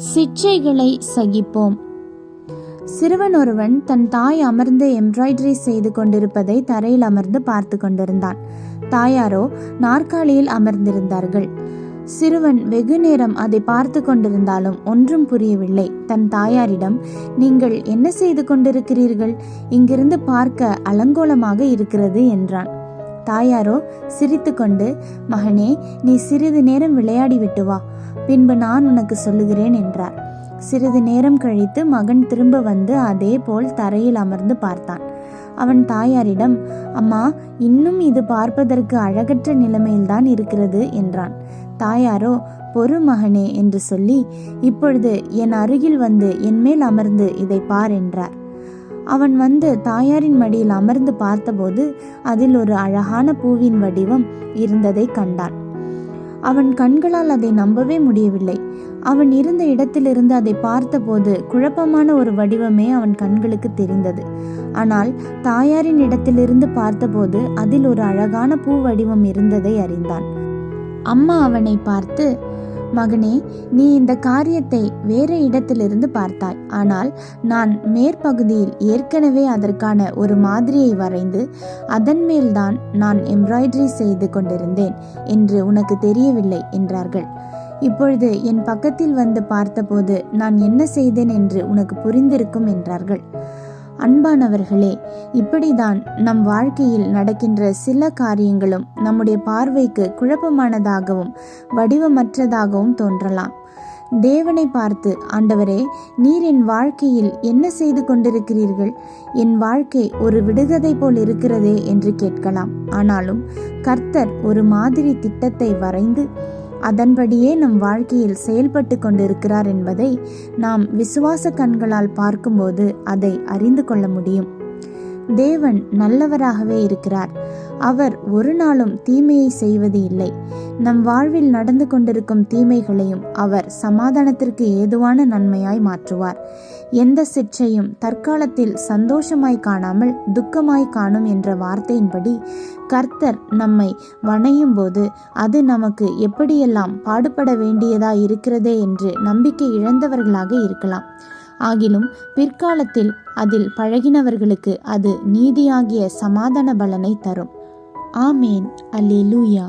சிற்றைகளை சகிப்போம். சிறுவன் ஒருவன் தன் தாய் அமர்ந்து எம்ப்ராய்டரி செய்து கொண்டிருப்பதை தரையில் அமர்ந்து பார்த்து கொண்டிருந்தான். தாயாரோ நாற்காலியில் அமர்ந்திருந்தார்கள். சிறுவன் வெகு நேரம் அதை பார்த்து கொண்டிருந்தாலும் ஒன்றும் புரியவில்லை. தன் தாயாரிடம், நீங்கள் என்ன செய்து கொண்டிருக்கிறீர்கள்? இங்கிருந்து பார்க்க அலங்கோலமாக இருக்கிறது என்றான். தாயாரோ சிரித்து கொண்டு, மகனே, நீ சிறிது நேரம் விளையாடி விட்டு வா, பின்பு நான் உனக்கு சொல்லுகிறேன் என்றார். சிறிது நேரம் கழித்து மகன் திரும்ப வந்து அதே போல் தரையில் அமர்ந்து பார்த்தான். அவன் தாயாரிடம், அம்மா, இன்னும் இது பார்ப்பதற்கு அழகற்ற நிலைமையில்தான் இருக்கிறது என்றான். தாயாரோ, பொறு மகனே என்று சொல்லி, இப்பொழுது என் அருகில் வந்து என் மேல் அமர்ந்து இதை பார் என்றார். அவன் வந்து தாயாரின் மடியில் அமர்ந்து பார்த்தபோது அதில் ஒரு அழகான பூவின் வடிவம் இருந்ததை கண்டான். அவன் கண்களால் அதை நம்பவே முடியவில்லை. அவன் இருந்த இடத்திலிருந்து அதை பார்த்தபோது குழப்பமான ஒரு வடிவமே அவன் கண்களுக்கு தெரிந்தது. ஆனால் தாயாரின் இடத்திலிருந்து பார்த்தபோது அதில் ஒரு அழகான பூ வடிவம் இருந்ததை அறிந்தான். அம்மா அவனை பார்த்து, மகனே, நீ இந்த காரியத்தை வேறு இடத்திலிருந்து பார்த்தாய். ஆனால் நான் மேற்பகுதியில் ஏற்கனவே அதற்கான ஒரு மாதிரியை வரைந்து அதன் மேல்தான் நான் எம்ப்ராய்டரி செய்து கொண்டிருந்தேன் என்று உனக்கு தெரியவில்லை என்றார்கள். இப்பொழுது என் பக்கத்தில் வந்து பார்த்தபோது நான் என்ன செய்தேன் என்று உனக்கு புரிந்திருக்கும் என்றார்கள். அன்பானவர்களே, இப்படிதான் நம் வாழ்க்கையில் நடக்கின்ற சில காரியங்களும் நம்முடைய பார்வைக்கு குழப்பமானதாகவும் வடிவமற்றதாகவும் தோன்றலாம். தேவனை பார்த்து, ஆண்டவரே, நீர் என் வாழ்க்கையில் என்ன செய்து கொண்டிருக்கிறீர்கள்? என் வாழ்க்கை ஒரு விடுகதை போல் இருக்கிறதே என்று கேட்கலாம். ஆனாலும் கர்த்தர் ஒரு மாதிரி திட்டத்தை வரைந்து அதன்படியே நம் வாழ்க்கையில் செயல்பட்டு கொண்டிருக்கிறார் என்பதை நாம் விசுவாச கண்களால் பார்க்கும்போது அதை அறிந்து கொள்ள முடியும். தேவன் நல்லவராகவே இருக்கிறார். அவர் ஒரு நாளும் தீமையை செய்வது இல்லை. நம் வாழ்வில் நடந்து கொண்டிருக்கும் தீமைகளையும் அவர் சமாதானத்திற்கு ஏதுவான நன்மையாய் மாற்றுவார். எந்த சிற்றையும் தற்காலத்தில் சந்தோஷமாய் காணாமல் துக்கமாய் காணும் என்ற வார்த்தையின்படி கர்த்தர் நம்மை வணையும் போது அது நமக்கு எப்படியெல்லாம் பாடுபட வேண்டியதாய் இருக்கிறதே என்று நம்பிக்கை இழந்தவர்களாக இருக்கலாம். ஆகிலும் பிற்காலத்தில் அதில் பழகினவர்களுக்கு அது நீதியாகிய சமாதான பலனை தரும். ஆமேன். அல்லேலூயா.